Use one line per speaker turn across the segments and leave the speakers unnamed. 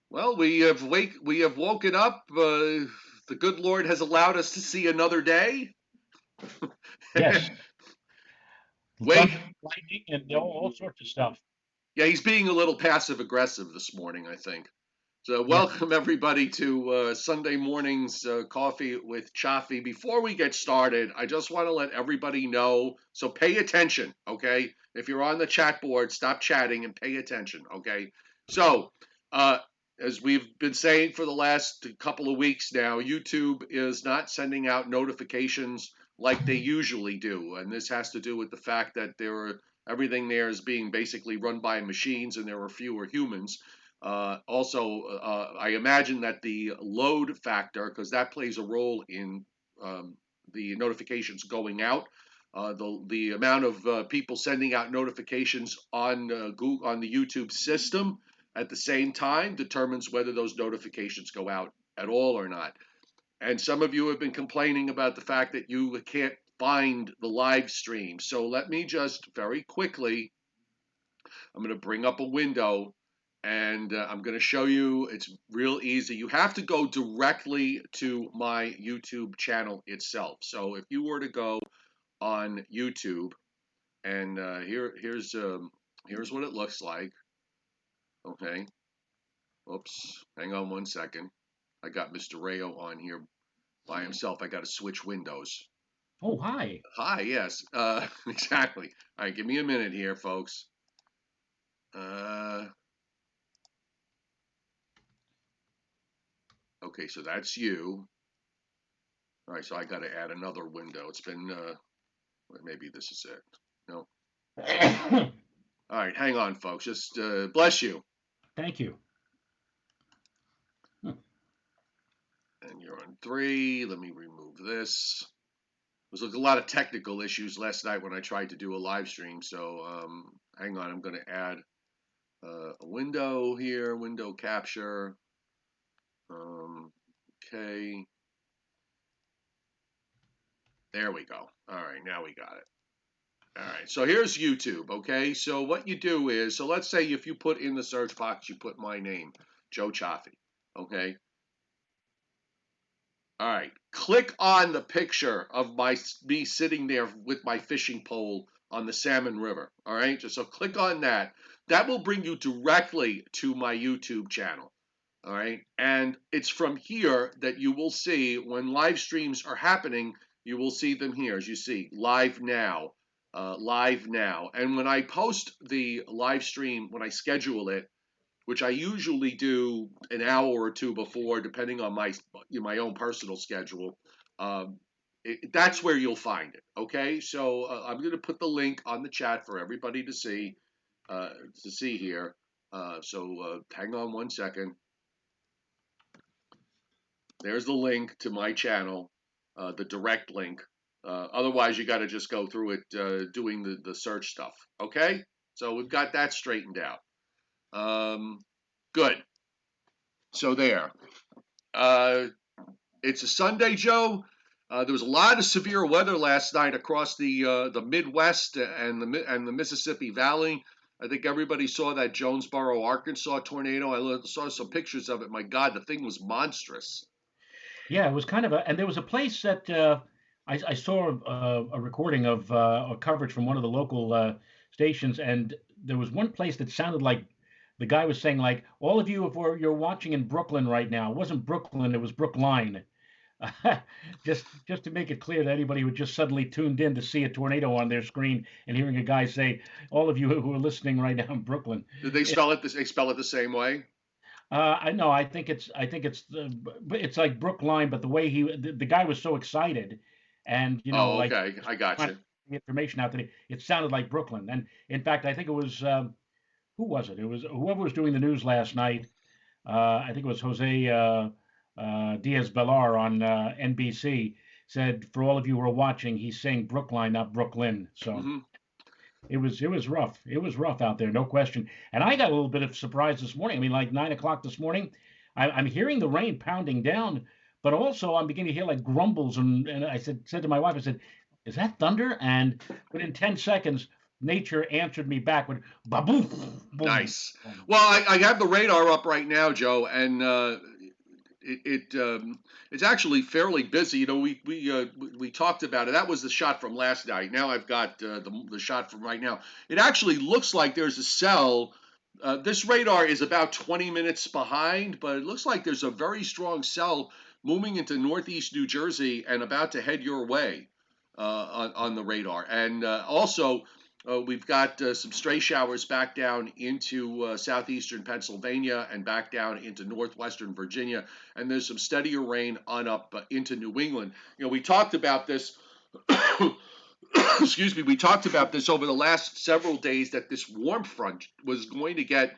Well, we have woken up. The good Lord has allowed us to see another day.
Yes,
Wait,
thunder, lightning, and all sorts of stuff.
yeah, he's being a little passive aggressive this morning, I think. So,
Yeah.
welcome everybody to Sunday morning's coffee with Cioffi. Before we get started, I just want to let everybody know. So, pay attention, okay? If you're on the chat board, stop chatting and pay attention, okay? So, uh, as we've been saying for the last couple of weeks now, YouTube is not sending out notifications like they usually do, and this has to do with the fact that everything there is being basically run by machines, and there are fewer humans. I imagine that the load factor, because that plays a role in um, the notifications going out, the amount of people sending out notifications on Google, on the YouTube system at the same time determines whether those notifications go out at all or not. And some of you have been complaining about the fact that you can't find the live stream. So let me just very quickly, I'm going to bring up a window and I'm going to show you. It's real easy. You have to go directly to my YouTube channel itself. So if you were to go on YouTube, and here's what it looks like. Okay. Oops. Hang on one second. I got Mr. Rao on here by himself. I got to switch windows.
Oh, hi.
Hi. Yes. Exactly. All right. Give me a minute here, folks. Uh, okay. So that's you. All right. So I got to add another window. It's been maybe this is it. No. All right, hang on, folks. Just bless you.
Thank you.
And you're on three. Let me remove this. There was a lot of technical issues last night when I tried to do a live stream. So hang on. I'm going to add a window here, window capture. Okay. There we go. All right, now we got it. All right, so here's YouTube, okay? So what you do is, so let's say if you put in the search box, you put my name, Joe Cioffi, okay? All right. Click on the picture of me sitting there with my fishing pole on the Salmon River. All right. Just so click on that. That will bring you directly to my YouTube channel. All right. And it's from here that you will see when live streams are happening. You will see them here, as you see, live now, live now. And when I post the live stream, when I schedule it, which I usually do an hour or two before, depending on my own personal schedule. Um, that's where you'll find it. Okay, so I'm going to put the link on the chat for everybody to see here. Hang on one second. There's the link to my channel, the direct link. Otherwise, you got to just go through it doing the search stuff. Okay, so we've got that straightened out. Good. So there. Uh, it's a Sunday, Joe. There was a lot of severe weather last night across the Midwest and the Mississippi Valley. I think everybody saw that Jonesboro, Arkansas tornado. I saw some pictures of it. My God, the thing was monstrous.
Yeah, it was kind of a, and there was a place that I saw a recording of a coverage from one of the local stations, and there was one place that sounded like the guy was saying, like, all of you, if you're watching in Brooklyn right now, it wasn't Brooklyn, it was Brookline. Just to make it clear to anybody who just suddenly tuned in to see a tornado on their screen and hearing a guy say, "All of you who are listening right now in Brooklyn."
Did they
It,
spell it? They spell it the same way.
I know. It's like Brookline, but the way the guy was so excited, and
Oh,
like
okay, I got
trying to
you.
get the information out that it sounded like Brooklyn. And in fact, I think it was who was it? It was whoever was doing the news last night. I think it was Jose Diaz Belar on NBC said, for all of you who are watching, he's saying Brookline, not Brooklyn. So
Hmm.
it was rough. It was rough out there, no question. And I got a little bit of surprise this morning. I mean, like 9 o'clock this morning, I'm hearing the rain pounding down, but also I'm beginning to hear like grumbles. And I said to my wife, I said, "Is that thunder?" And within 10 seconds, nature answered me back with ba-boom, boom,
Nice.
boom.
Well, I have the radar up right now, Joe, and it's actually fairly busy. You know, we talked about it. That was the shot from last night. Now I've got the shot from right now. It actually looks like there's a cell. This radar is about 20 minutes behind, but it looks like there's a very strong cell moving into northeast New Jersey and about to head your way on the radar. And also, we've got some stray showers back down into southeastern Pennsylvania and back down into northwestern Virginia. And there's some steadier rain on up into New England. You know, we talked about this. Excuse me. We talked about this over the last several days that this warm front was going to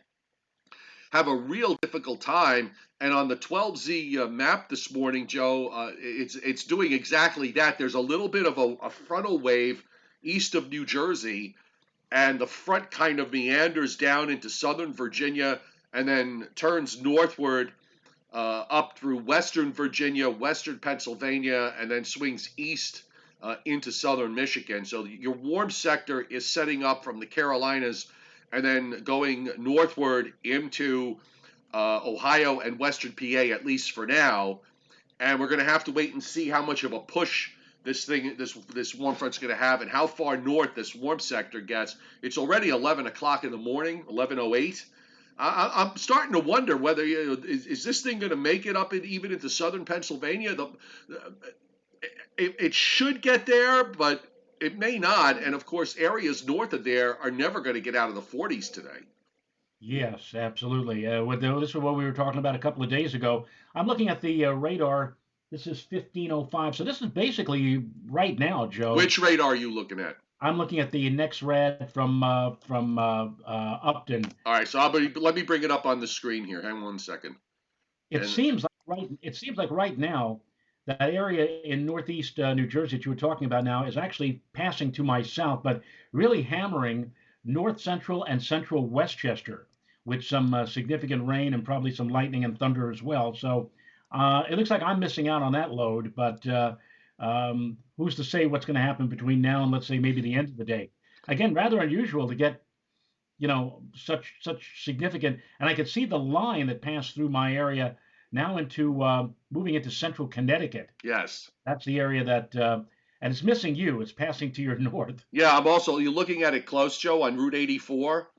have a real difficult time. And on the 12Z map this morning, Joe, it's doing exactly that. There's a little bit of a frontal wave east of New Jersey, and the front kind of meanders down into southern Virginia and then turns northward up through western Virginia, western Pennsylvania, and then swings east into southern Michigan. So your warm sector is setting up from the Carolinas and then going northward into Ohio and western PA, at least for now. And we're going to have to wait and see how much of a push this warm front's going to have and how far north this warm sector gets. It's already 11 o'clock in the morning, 11:08. I'm starting to wonder whether is this thing going to make it up even into southern Pennsylvania. It should get there, but it may not. And of course, areas north of there are never going to get out of the 40s today.
Yes, absolutely. This is what we were talking about a couple of days ago. I'm looking at the radar. This is 1505. So this is basically right now, Joe.
Which radar are you looking at?
I'm looking at the next red from Upton.
All right, so let me bring it up on the screen here. Hang on 1 second. And
It seems like right now that area in northeast New Jersey that you were talking about now is actually passing to my south, but really hammering north central and central Westchester with some significant rain and probably some lightning and thunder as well. So it looks like I'm missing out on that load, but who's to say what's going to happen between now and let's say maybe the end of the day? Again, rather unusual to get such significant, and I could see the line that passed through my area now into moving into central Connecticut.
yes.
That's the area that, and it's missing you. It's passing to your north.
Yeah, you're looking at it close, Joe, on Route 84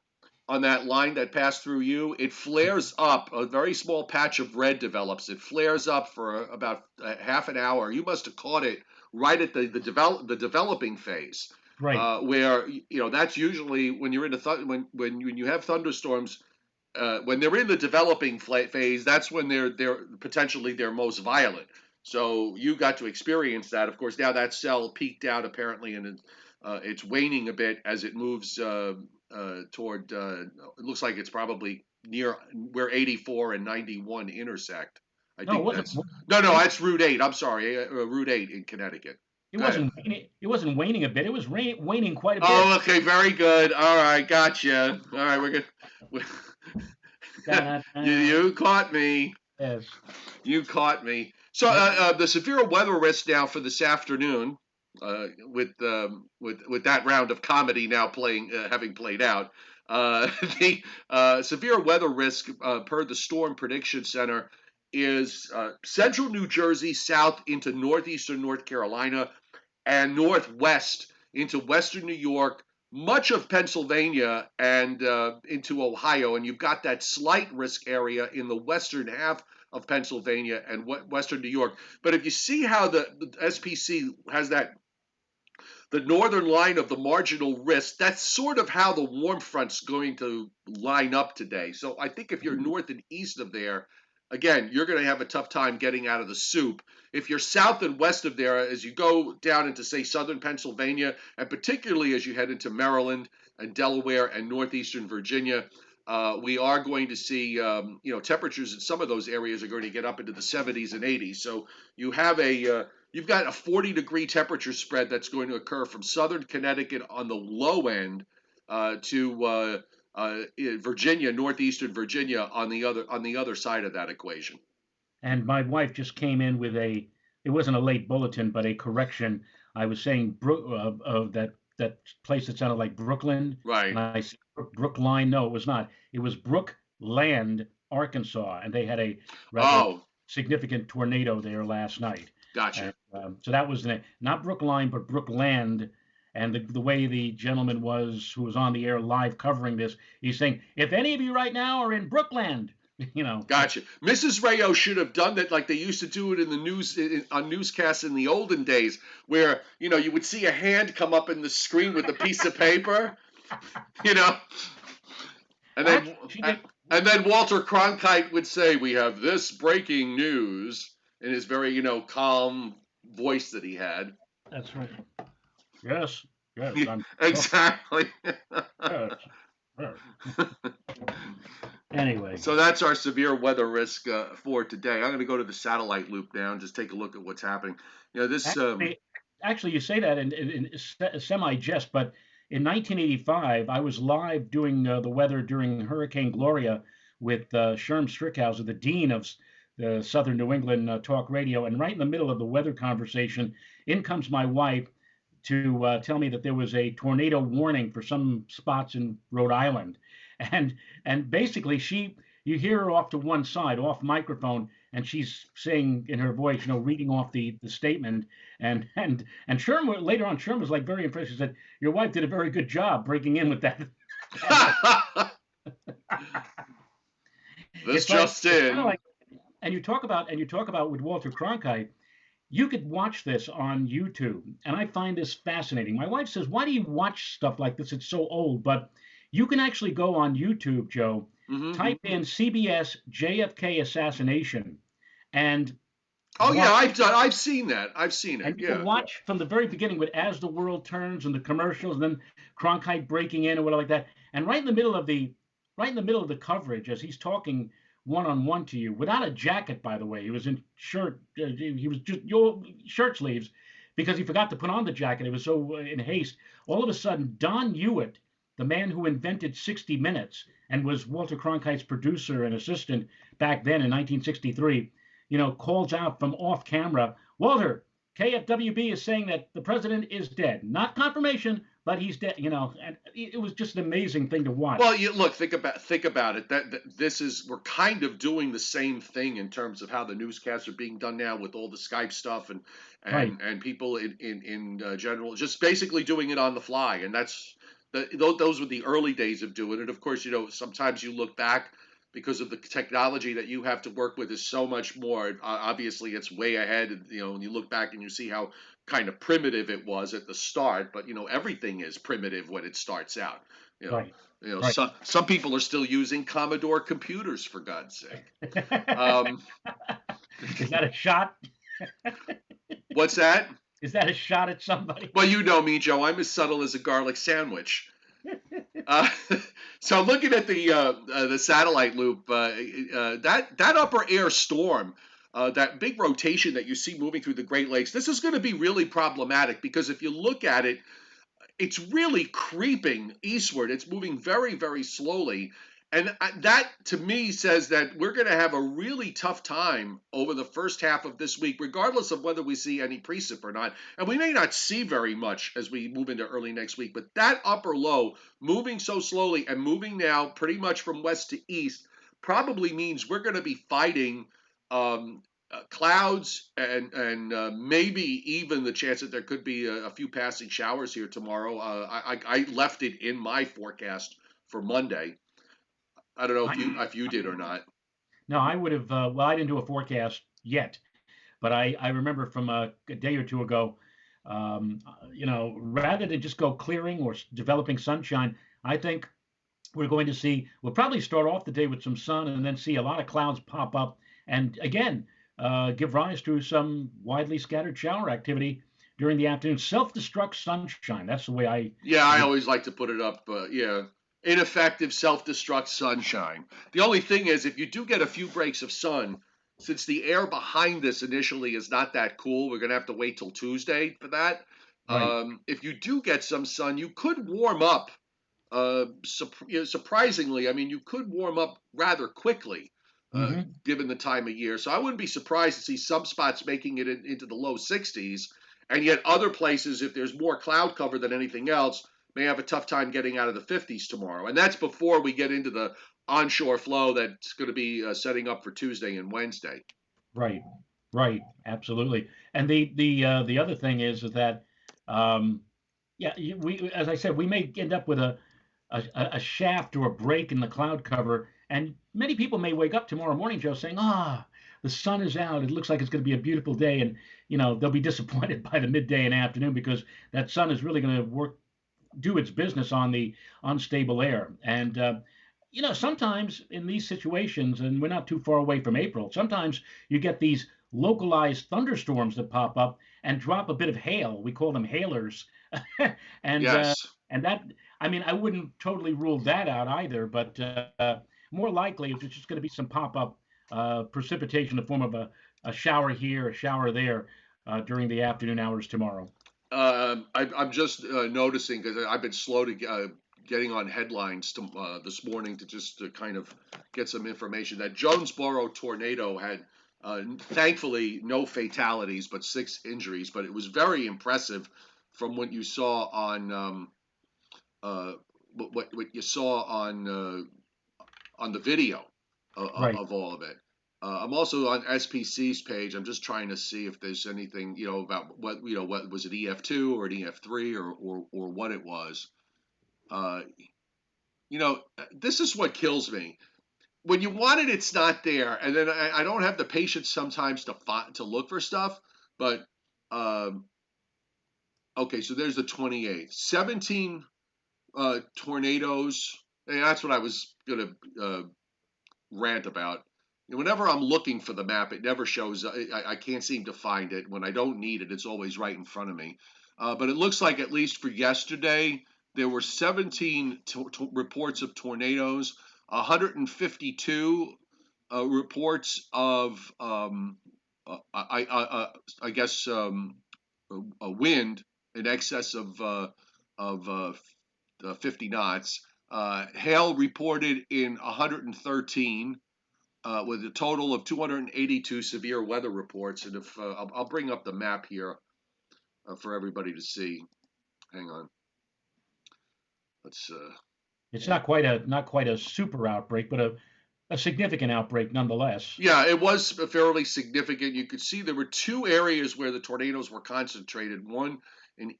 on that line that passed through you. It flares up. A very small patch of red develops. It flares up for about half an hour. You must have caught it right at the developing phase,
Right.
where that's usually when you're in when you have thunderstorms. When they're in the developing phase, that's when they're potentially their most violent. So you got to experience that. Of course, now that cell peaked out apparently, and it's waning a bit as it moves toward. It looks like it's probably near where 84 and 91 intersect. I
No, it
think
wasn't.
that's no, that's Route 8. I'm sorry, Route 8 in Connecticut.
It
Go ahead.
wasn't waning. It wasn't waning a bit. It was waning quite a bit.
Oh, okay, very good. All right, gotcha. All right,
Da-da-da.
you caught me.
Yes.
You caught me. So
Yep.
the severe weather risk now for this afternoon, with that round of comedy now having played out, the severe weather risk per the Storm Prediction Center is central New Jersey south into northeastern North Carolina and northwest into western New York, much of Pennsylvania, and into Ohio. And you've got that slight risk area in the western half of Pennsylvania and western New York. But if you see how the SPC has the northern line of the marginal risk, that's sort of how the warm front's going to line up today. So I think if you're north and east of there, again, you're going to have a tough time getting out of the soup. If you're south and west of there, as you go down into, say, southern Pennsylvania, and particularly as you head into Maryland and Delaware and northeastern Virginia, we are going to see, temperatures in some of those areas are going to get up into the 70s and 80s. So you've got a 40-degree temperature spread that's going to occur from southern Connecticut on the low end to Virginia, northeastern Virginia on the other side of that equation.
And my wife just came in with it wasn't a late bulletin, but a correction. I was saying that that place that sounded like Brooklyn, and
Right.
I said Brookline. No, it was not. It was Brookland, Arkansas, and they had a rather
Oh,
significant tornado there last night.
gotcha.
And so that was not Brookline, but Brookland. And the way the gentleman who was on the air live covering this, he's saying, if any of you right now are in Brookland, you know,
Gotcha. Mrs. Rayo should have done that like they used to do it in the news on newscasts in the olden days, where you would see a hand come up in the screen with a piece of paper, you know, and then
actually, she did.
Walter Cronkite would say, "We have this breaking news," in his very calm voice that he had.
That's right. Yes, yes, I'm. Oh,
Exactly.
yes, yes. Anyway,
So that's our severe weather risk for today. I'm going to go to the satellite loop now and just take a look at what's happening. This.
actually, actually, you say that in semi jest, but in 1985, I was live doing the weather during Hurricane Gloria with Sherm Strickhauser, the dean of the Southern New England Talk Radio, and right in the middle of the weather conversation, in comes my wife to tell me that there was a tornado warning for some spots in Rhode Island, and basically you hear her off to one side, off microphone, and she's saying in her voice, reading off the statement, and Sherm later on, Sherm was like very impressed. She said, "Your wife did a very good job breaking in with that."
This just
It's kind of
in.
like, and you talk about with Walter Cronkite. You could watch this on YouTube, and I find this fascinating. My wife says, "Why do you watch stuff like this? It's so old." But you can actually go on YouTube, Joe,
Hmm.
type in CBS JFK assassination, and
Oh yeah,
watch,
I've seen that. I've seen it.
and you can
Yeah.
watch from the very beginning with "As the World Turns" and the commercials, and then Cronkite breaking in or whatever like that. And right in the middle of the coverage, as he's talking one on one to you, without a jacket, by the way, he was in shirt. He was just your shirt sleeves because he forgot to put on the jacket. It was so in haste. All of a sudden, Don Hewitt, the man who invented 60 Minutes and was Walter Cronkite's producer and assistant back then in 1963, calls out from off camera, "Walter, KFWB is saying that the president is dead. Not confirmation, but he's dead." And it was just an amazing thing to
Well,
watch.
you look, think about it. That this is we're kind of doing the same thing in terms of how the newscasts are being done now with all the Skype stuff and
Right.
people in general, just basically doing it on the fly. And those were the early days of doing it. Of course, sometimes you look back because of the technology that you have to work with is so much more. Obviously, it's way ahead. And you look back and you see how kind of primitive it was at the start. But everything is primitive when it starts out. You know,
Right. Right.
some people are still using Commodore computers for God's sake. Um,
Is that a shot?
what's that?
Is that a shot at somebody?
Well, you know me, Joe. I'm as subtle as a garlic sandwich. Uh, so looking at the satellite loop, that upper air storm, that big rotation that you see moving through the Great Lakes, this is going to be really problematic because if you look at it, it's really creeping eastward. It's moving very, very slowly. And that to me says that we're going to have a really tough time over the first half of this week, regardless of whether we see any precip or not. And we may not see very much as we move into early next week, but that upper low moving so slowly and moving now pretty much from west to east probably means we're going to be fighting clouds and maybe even the chance that there could be a few passing showers here tomorrow. I left it in my forecast for Monday. I don't know
I,
if you did or not.
no, I would have. Well, I didn't do a forecast yet, but I remember from a day or two ago, rather than just go clearing or developing sunshine, I think we'll probably start off the day with some sun and then see a lot of clouds pop up and again give rise to some widely scattered shower activity during the afternoon. Self-destruct sunshine. That's the way I.
Yeah, I always like to put it up. Yeah, ineffective self-destruct sunshine. The only thing is, if you do get a few breaks of sun, since the air behind this initially is not that cool, we're gonna have to wait till Tuesday for that.
Right.
If you do get some sun, you could warm up. Surprisingly, I mean, you could warm up rather quickly,
Hmm.
given the time of year. So I wouldn't be surprised to see some spots making it into the low 60s, And yet other places, if there's more cloud cover than anything else, may have a tough time getting out of the 50s tomorrow. And that's before we get into the onshore flow that's going to be setting up for Tuesday and Wednesday.
Right, right, absolutely. And the other thing is that um, yeah, we, as I said, we may end up with a shaft or a break in the cloud cover, and many people may wake up tomorrow morning, Joe, saying, "Ah, the sun is out. It looks like it's going to be a beautiful day," and they'll be disappointed by the midday and afternoon because that sun is really going to do its business on the unstable air. And sometimes in these situations, and we're not too far away from April, sometimes you get these localized thunderstorms that pop up and drop a bit of hail. We call them hailers, and uh,
Yes.
and that, I mean, I wouldn't totally rule that out either, but more likely it's just going to be some pop-up precipitation in the form of a shower here, a shower there during the afternoon hours tomorrow.
I'm just noticing because I've been slow to getting on headlines this morning to just to kind of get some information that Jonesboro tornado had, thankfully, no fatalities but 6 injuries. But it was very impressive from what you saw on uh, what you saw on the video
Right.
of all of it. I'm also on SPC's page. I'm just trying to see if there's anything, about what was it, EF2 or an EF3 or what it was. Uh, this is what kills me. When you want it, it's not there, and then I don't have the patience sometimes to look for stuff. But um, okay, so there's the 28th, 17 tornadoes. And that's what I was gonna rant about. Whenever I'm looking for the map, it never shows. I can't seem to find it. When I don't need it, it's always right in front of me. But it looks like, at least for yesterday, there were 17 reports of tornadoes, 152 reports of, I guess, a wind in excess of 50 knots. Hail reported in 113, with a total of 282 severe weather reports. And if I'll bring up the map here for everybody to see. Hang on. Let's.
It's not quite a super outbreak, but a significant outbreak nonetheless.
Yeah, it was fairly significant. You could see there were two areas where the tornadoes were concentrated. One in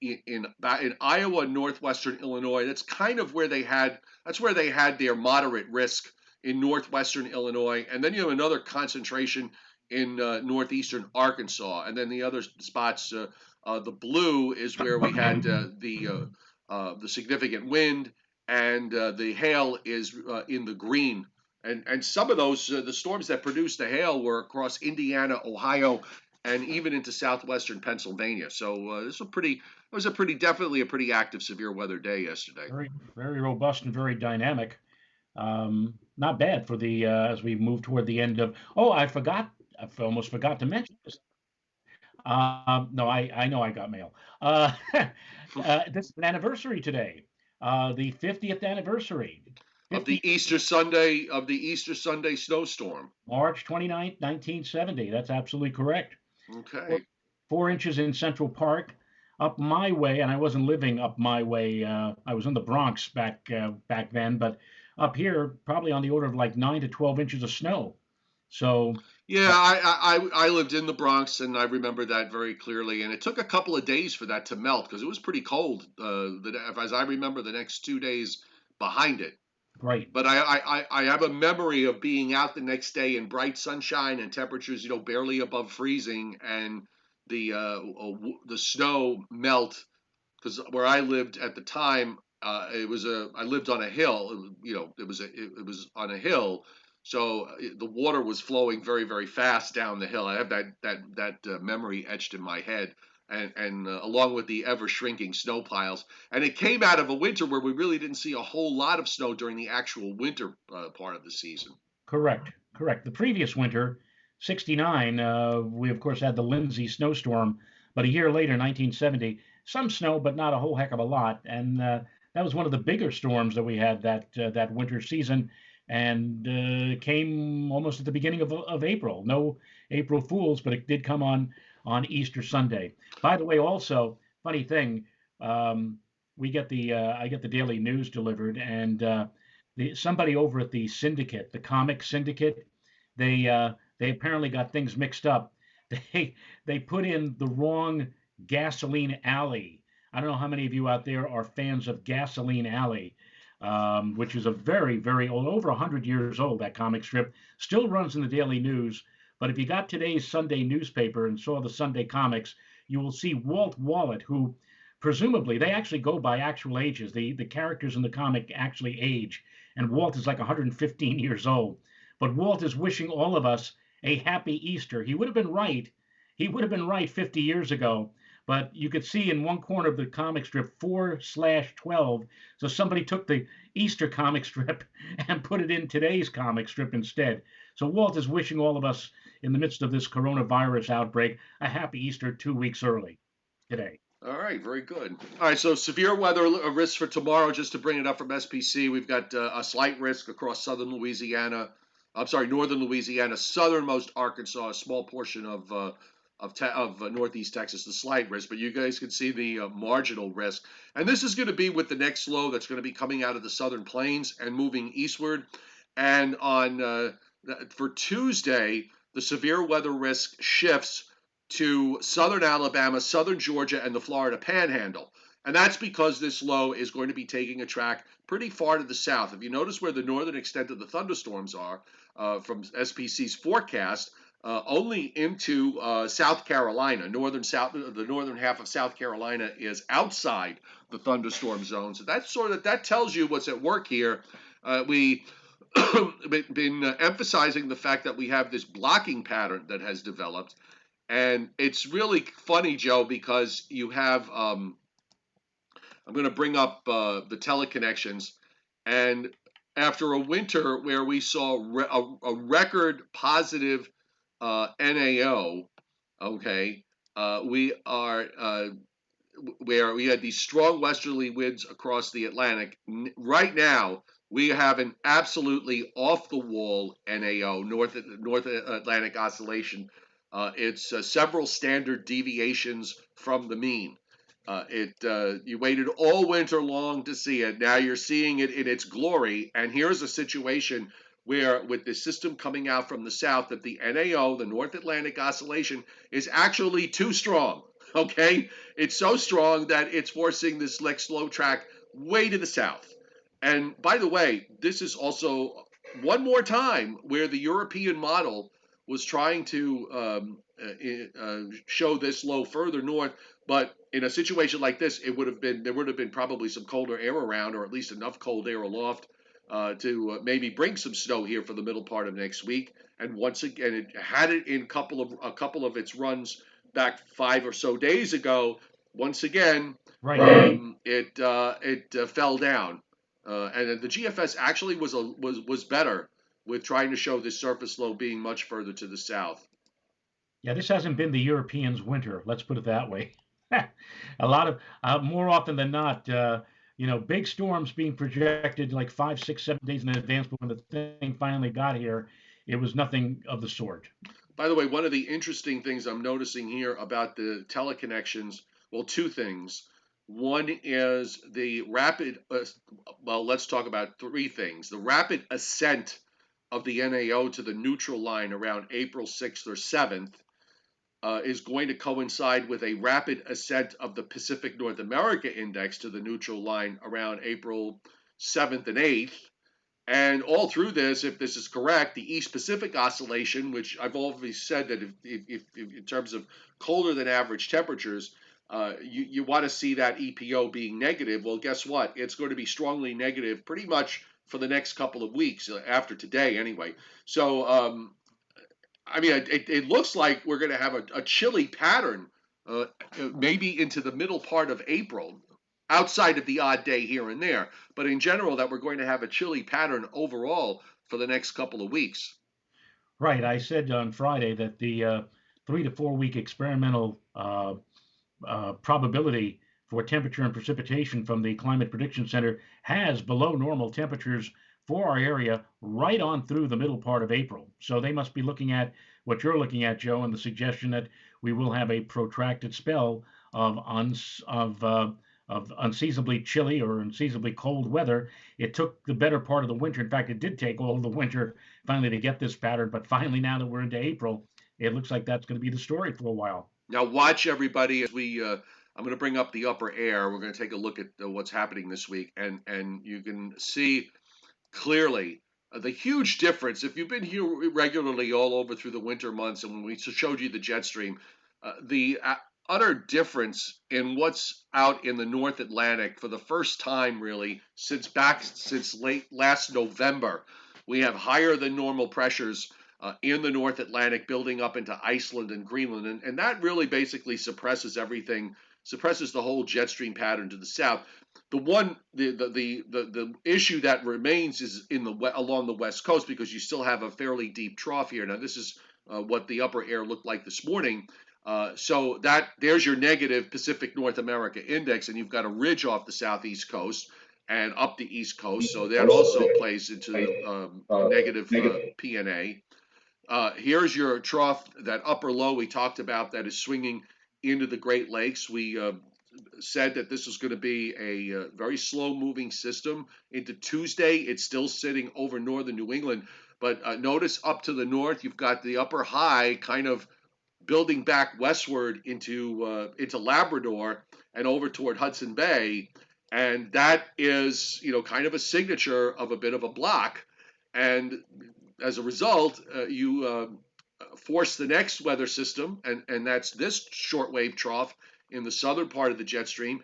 Iowa and northwestern Illinois. That's kind of where they had. That's where they had their moderate risk, in northwestern Illinois, and then you have another concentration in northeastern Arkansas, and then the other spots. The blue is where we had the significant wind, and the hail is in the green. And some of those the storms that produced the hail were across Indiana, Ohio, and even into southwestern Pennsylvania. So it was a pretty definitely a pretty active severe weather day yesterday.
Very, very robust and very dynamic. Not bad for the as we move toward the end of. Oh, I forgot. I almost forgot to mention this. No, I know I got mail. This is an anniversary today. The 50th anniversary.
Of
50
the Easter Sunday snowstorm.
March 29th, 1970. That's absolutely correct. Four,
Okay.
4 inches in Central Park. Up my way, and I wasn't living up my way. I was in the Bronx back then, but up here, probably on the order of like 9 to 12 inches of snow. So,
Yeah,
uh,
I lived in the Bronx, and I remember that very clearly. And it took a couple of days for that to melt because it was pretty cold. As I remember, the next 2 days behind it.
great.
But I have a memory of being out the next day in bright sunshine and temperatures, barely above freezing, and the snow melt, because where I lived at the time, I lived on a hill. It was on a hill, so the water was flowing very very fast down the hill. I have that memory etched in my head, and along with the ever shrinking snow piles. And it came out of a winter where we really didn't see a whole lot of snow during the actual winter part of the season.
Correct. Correct. The previous winter, 69, we of course had the Lindsay snowstorm, but a year later, 1970, some snow, but not a whole heck of a lot. And that was one of the bigger storms that we had that winter season, and came almost at the beginning of April. No April Fools, but it did come on on Easter Sunday. By the way, also funny thing, um, we get the I get the daily news delivered, and somebody over at the syndicate, the comic syndicate, they apparently got things mixed up. They they put in the wrong Gasoline Alley. I don't know how many of you out there are fans of Gasoline Alley, which is a very, very old, over 100 years old, that comic strip. Still runs in the daily news. But if you got today's Sunday newspaper and saw the Sunday comics, you will see Walt Wallet, who presumably they actually go by actual ages. The characters in the comic actually age, and Walt is like 115 years old. But Walt is wishing all of us a happy Easter. He would have been right. He would have been right 50 years ago. But you could see in one corner of the comic strip 4/12. So somebody took the Easter comic strip and put it in today's comic strip instead. So Walt is wishing all of us in the midst of this coronavirus outbreak a happy Easter 2 weeks early today.
All right, very good. All right, so severe weather risk for tomorrow, just to bring it up from SPC, we've got a slight risk across southern Louisiana. I'm sorry, northern Louisiana, southernmost Arkansas, a small portion of northeast Texas, the slight risk, but you guys can see the marginal risk. And this is going to be with the next low that's going to be coming out of the southern plains and moving eastward. And on for Tuesday, the severe weather risk shifts to southern Alabama, southern Georgia, and the Florida Panhandle. And that's because this low is going to be taking a track pretty far to the south. If you notice where the northern extent of the thunderstorms are from SPC's forecast, only into South Carolina, the northern half of South Carolina is outside the thunderstorm zone. So that tells you what's at work here. We been emphasizing the fact that we have this blocking pattern that has developed. And it's really funny, Joe, because you have, I'm going to bring up the teleconnections. And after a winter where we saw a record positive NAO, okay, we are where we had these strong westerly winds across the Atlantic. Right now, we have an absolutely off the wall NAO, North Atlantic Oscillation. It's several standard deviations from the mean. You waited all winter long to see it. Now you're seeing it in its glory. And here's a situation where, with the system coming out from the south, that the NAO, the North Atlantic Oscillation, is actually too strong. Okay, it's so strong that it's forcing this next low track way to the south. And by the way, this is also one more time where the European model was trying to show this low further north, but in a situation like this, there would have been probably some colder air around, or at least enough cold air aloft to maybe bring some snow here for the middle part of next week. And once again, it had it in a couple of its runs back 5 or so days ago. Once again,
Right.
it fell down, and the GFS actually was better with trying to show this surface low being much further to the south.
Yeah, this hasn't been the Europeans' winter. Let's put it that way. A lot of more often than not, big storms being projected like 5, 6, 7 days in advance. But when the thing finally got here, it was nothing of the sort.
By the way, one of the interesting things I'm noticing here about the teleconnections, well, two things. One is the rapid, well, let's talk about three things. The rapid ascent of the NAO to the neutral line around April 6th or 7th is going to coincide with a rapid ascent of the Pacific North America Index to the neutral line around April 7th and 8th. And all through this, if this is correct, the East Pacific Oscillation, which I've always said that if in terms of colder than average temperatures, you want to see that EPO being negative. Well, guess what? It's going to be strongly negative pretty much for the next couple of weeks, after today anyway. So, I mean, it looks like we're going to have a chilly pattern, maybe into the middle part of April, outside of the odd day here and there. But in general, that we're going to have a chilly pattern overall for the next couple of weeks.
Right. I said on Friday that the 3 to 4 week experimental probability for temperature and precipitation from the Climate Prediction Center has below normal temperatures for our area right on through the middle part of April. So they must be looking at what you're looking at, Joe, and the suggestion that we will have a protracted spell of of unseasonably chilly or unseasonably cold weather. It took the better part of the winter. In fact, it did take all of the winter finally to get this pattern. But finally, now that we're into April, it looks like that's going to be the story for a while.
Now, watch everybody as we. I'm going to bring up the upper air. We're going to take a look at what's happening this week, and you can see clearly the huge difference. If you've been here regularly all over through the winter months, and when we showed you the jet stream, the utter difference in what's out in the North Atlantic for the first time, really, since late last November, we have higher than normal pressures in the North Atlantic building up into Iceland and Greenland, and that really basically suppresses everything, suppresses the whole jet stream pattern to the south. The issue that remains is along the west coast, because you still have a fairly deep trough here. Now this is what the upper air looked like this morning. So that there's your negative Pacific North America index, and you've got a ridge off the southeast coast and up the east coast. So that also plays into negative PNA. Here's your trough, that upper low we talked about that is swinging into the Great Lakes. We said that this was going to be a very slow moving system into Tuesday. It's still sitting over northern New England, but notice up to the north, you've got the upper high kind of building back westward into Labrador and over toward Hudson Bay, and that is kind of a signature of a bit of a block, and as a result, you force the next weather system, and that's this shortwave trough in the southern part of the jet stream.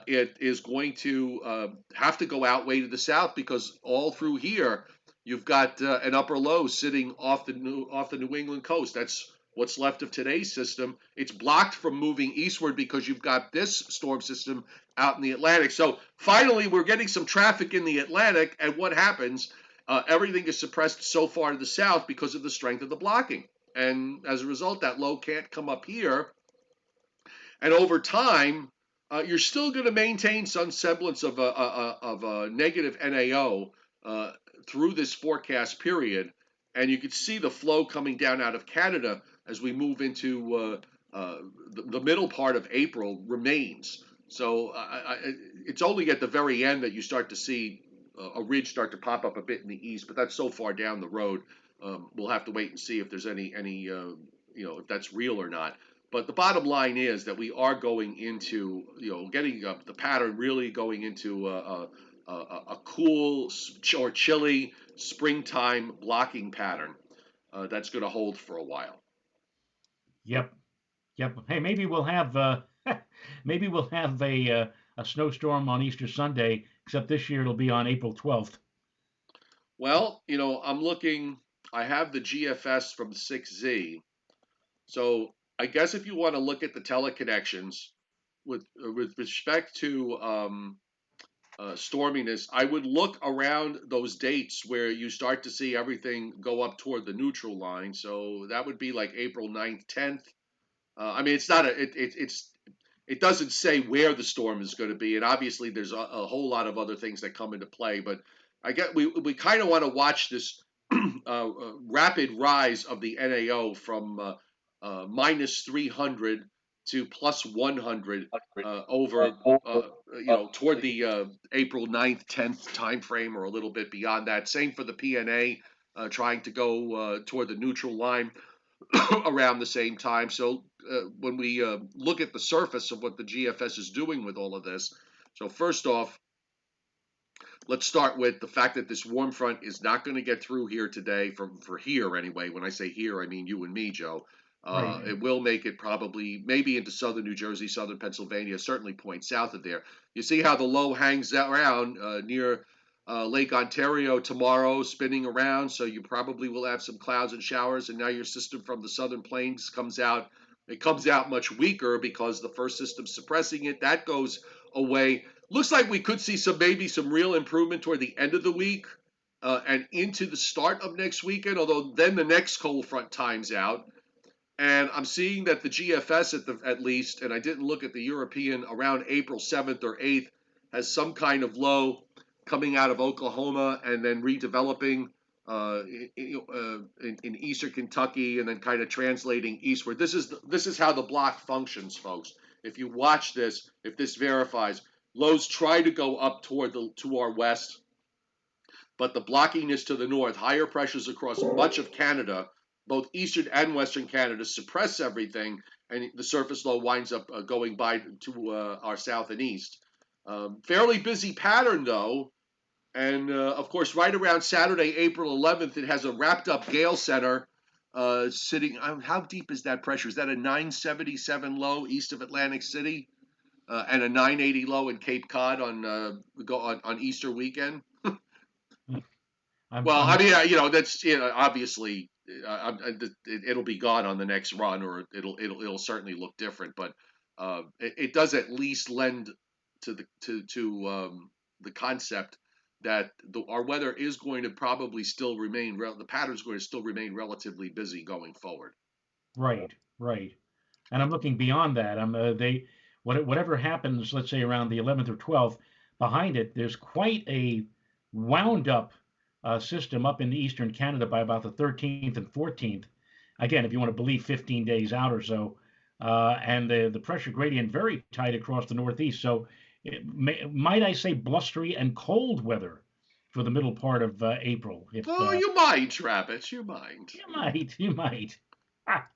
It is going to have to go out way to the south, because all through here you've got an upper low sitting off the New England coast. That's what's left of today's system. It's blocked from moving eastward because you've got this storm system out in the Atlantic. So finally, we're getting some traffic in the Atlantic, and what happens? Everything is suppressed so far to the south because of the strength of the blocking. And as a result, that low can't come up here. And over time, you're still going to maintain some semblance of a negative NAO through this forecast period. And you can see the flow coming down out of Canada as we move into the middle part of April remains. So it's only at the very end that you start to see a ridge start to pop up a bit in the east, but that's so far down the road. We'll have to wait and see if there's any if that's real or not. But the bottom line is that we are going into getting the pattern really going into a cool or chilly springtime blocking pattern that's going to hold for a while.
Yep, yep. Hey, maybe we'll have maybe we'll have a snowstorm on Easter Sunday, except this year it'll be on April 12th.
Well, I'm looking. I have the GFS from 6Z. So I guess if you want to look at the teleconnections with respect to storminess, I would look around those dates where you start to see everything go up toward the neutral line. So that would be like April 9th, 10th. I mean, it's not it doesn't say where the storm is going to be, and obviously there's a whole lot of other things that come into play. But I get we kind of want to watch this rapid rise of the NAO from minus 300 to plus 100 over toward the April 9th, 10th time frame, or a little bit beyond that. Same for the PNA, trying to go toward the neutral line around the same time. So when we look at the surface of what the GFS is doing with all of this, so first off, let's start with the fact that this warm front is not going to get through here today, for here anyway. When I say here, I mean you and me, Joe.
Right.
It will make it probably maybe into southern New Jersey, southern Pennsylvania, certainly points south of there. You see how the low hangs around near Lake Ontario tomorrow, spinning around. So you probably will have some clouds and showers. And now your system from the southern plains comes out. It comes out much weaker because the first system's suppressing it. That goes away. Looks like we could see maybe some real improvement toward the end of the week and into the start of next weekend. Although then the next cold front times out. And I'm seeing that the GFS at least, and I didn't look at the European, around April 7th or 8th, has some kind of low coming out of Oklahoma and then redeveloping in eastern Kentucky, and then kind of translating eastward. This is how the block functions, folks. If you watch this, if this verifies, lows try to go up to our west, but the blocking is to the north. Higher pressures across much of Canada, both eastern and western Canada, suppress everything, and the surface low winds up going by to our south and east. Fairly busy pattern though, and of course, right around Saturday, April 11th, it has a wrapped up gale center sitting. How deep is that pressure? Is that a 977 low east of Atlantic City and a 980 low in Cape Cod on Easter weekend? Well,
I'm
I
not.
mean, that's obviously it'll be gone on the next run, or it'll certainly look different. But it does at least lend to the concept that our weather is going to probably still remain the pattern's going to still remain relatively busy going forward.
Right, right. And I'm looking beyond that. Whatever happens, let's say around the 11th or 12th, behind it, there's quite a wound up system up in eastern Canada by about the 13th and 14th. Again, if you want to believe 15 days out or so, and the pressure gradient very tight across the northeast. So, might I say blustery and cold weather for the middle part of April? If
Oh, you mind, Travis, you mind.
you might. Ah,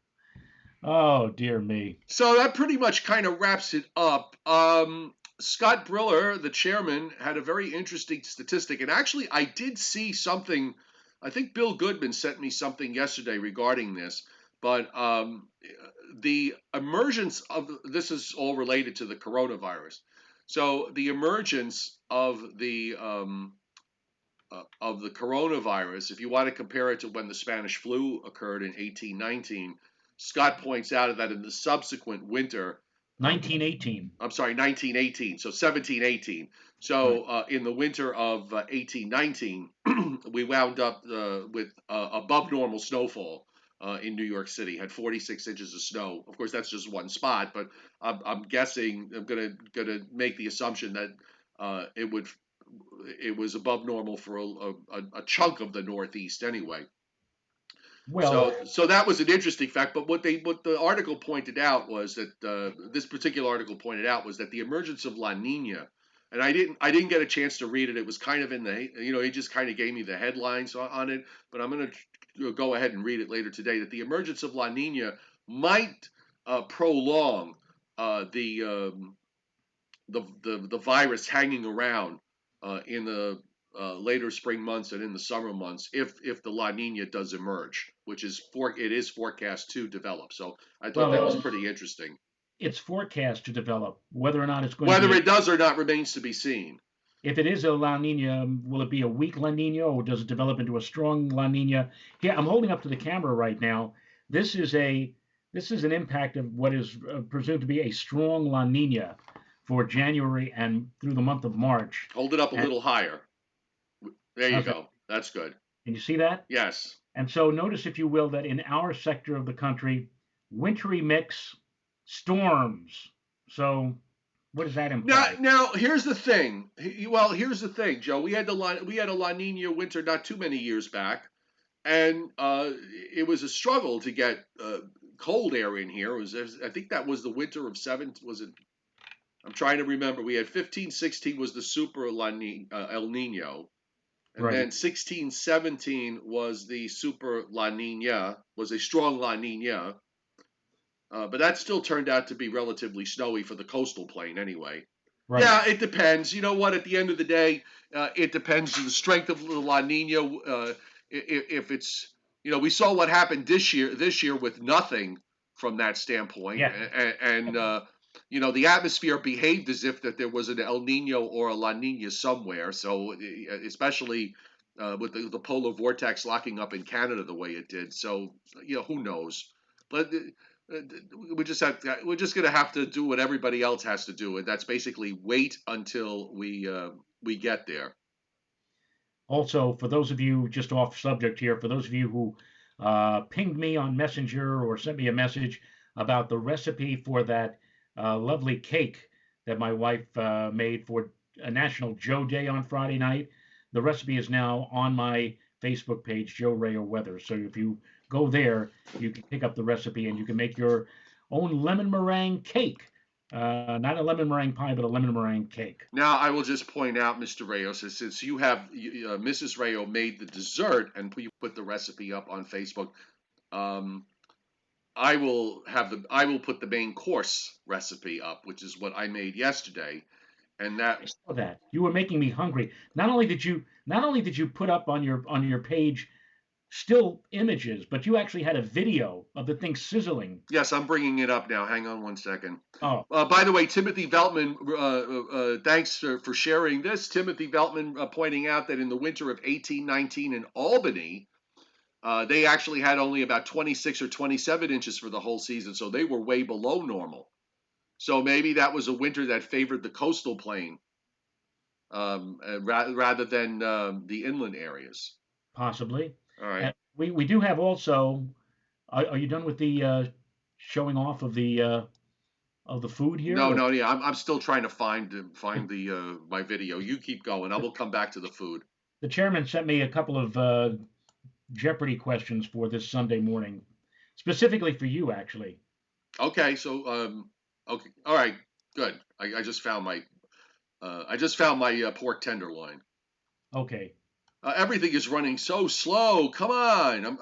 oh dear me.
So that pretty much kind of wraps it up. Scott Briller, the chairman, had a very interesting statistic. And actually, I did see something. I think Bill Goodman sent me something yesterday regarding this. But the emergence of this is all related to the coronavirus. So the emergence of the coronavirus, if you want to compare it to when the Spanish flu occurred in 1819, Scott points out that in the subsequent winter,
1918.
I'm sorry, 1918, so 1718.
Right.
So in the winter of 1819, we wound up with above normal snowfall in New York City. Had 46 inches of snow. Of course, that's just one spot, but I'm guessing I'm gonna make the assumption that it was above normal for a chunk of the Northeast anyway.
Well,
So that was an interesting fact. But what the article pointed out was that this particular article pointed out was that the emergence of La Nina, and I didn't get a chance to read it. It was kind of in the he just kind of gave me the headlines on it. But I'm going to go ahead and read it later today. That the emergence of La Nina might prolong the virus hanging around in the later spring months and in the summer months if the La Nina does emerge, which it is forecast to develop. So I thought that was
well,
pretty interesting.
it's forecast to develop. Whether or not it's going to
Whether
be
it does or not remains to be seen.
if it is a La Nina, will it be a weak La Nina or does it develop into a strong La Nina? Here, I'm holding up to the camera right now. This is a this is an impact of what is presumed to be a strong La Nina for January and through the month of March.
Hold it up a
And
little higher. There you
how's that?
go. That's good.
Can you see that?
Yes.
And so notice, if you will, that in our sector of the country, wintry mix, storms. So what does that
Now,
imply?
now here's the thing. Well, here's the thing, Joe. We had a La Nina winter not too many years back, and it was a struggle to get cold air in here. I think that was the winter of seven. Was it? I'm trying to remember. We had 15, 16 was the super El Nino, and
Right,
then 16, 17 was the super La Nina, was a strong La Nina. But that still turned out to be relatively snowy for the coastal plain anyway.
right.
Yeah, it depends. You know what? At the end of the day, it depends on the strength of the La Nina. If it's, we saw what happened this year with nothing from that standpoint,
Yeah.
and the atmosphere behaved as if that there was an El Nino or a La Nina somewhere. So, especially with the polar vortex locking up in Canada the way it did. So, who knows? But we're just gonna have to do what everybody else has to do, and that's basically wait until we get there.
Also, for those of you just off subject here, for those of you who pinged me on Messenger or sent me a message about the recipe for that lovely cake that my wife made for a National Joe Day on Friday night, the recipe is now on my Facebook page, Joe Rayo Weather. So if you go there, you can pick up the recipe and you can make your own lemon meringue cake. Not a lemon meringue pie, but a lemon meringue cake.
Now, I will just point out, Mr. Rayos, since you have Mrs. Rayo made the dessert and you put the recipe up on Facebook, um, I will put the main course recipe up, which is what I made yesterday, and that
I saw that. You were making me hungry. Not only did you put up on your page still images, but you actually had a video of the thing sizzling.
yes, I'm bringing it up now. Hang on one second.
Oh,
By the way, Timothy Veltman, thanks for sharing this. Timothy Veltman pointing out that in the winter of 1819 in Albany, they actually had only about 26 or 27 inches for the whole season, so they were way below normal. So maybe that was a winter that favored the coastal plain rather than the inland areas.
possibly.
All right.
We do have also. Are you done with the showing off of the food here?
No,
Or
no, yeah, I'm still trying to find the my video. You keep going. I will come back to the food.
the chairman sent me a couple of Jeopardy questions for this Sunday morning, specifically for you, actually.
Okay, so okay, all right, good. I just found my pork tenderloin.
Okay.
Everything is running so slow. Come on.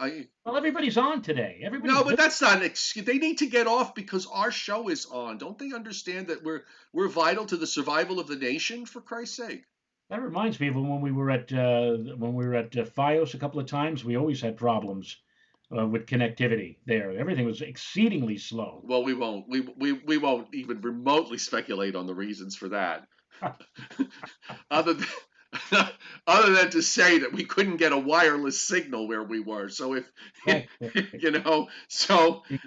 Well, everybody's on today. Everybody's
No, but
busy.
that's not an excuse. They need to get off because our show is on. Don't they understand that we're vital to the survival of the nation? For Christ's sake.
That reminds me of when we were at FiOS a couple of times. We always had problems with connectivity there. Everything was exceedingly slow.
Well, we won't even remotely speculate on the reasons for that. other than, other than to say that we couldn't get a wireless signal where we were. So if
Right.
so
You,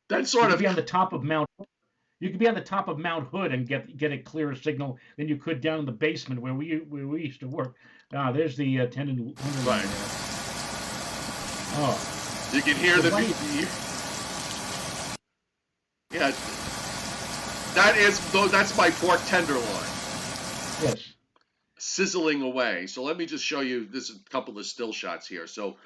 that
you
sort
could
of
be on the top of Mount. You could be on the top of Mount Hood and get a clearer signal than you could down in the basement where we used to work. Ah, there's the tenderloin
right.
there. Oh,
You can hear
so
the
why do you,
yeah. That is though that's my pork tenderloin
yes.
sizzling away. So let me just show you this a couple of still shots here. So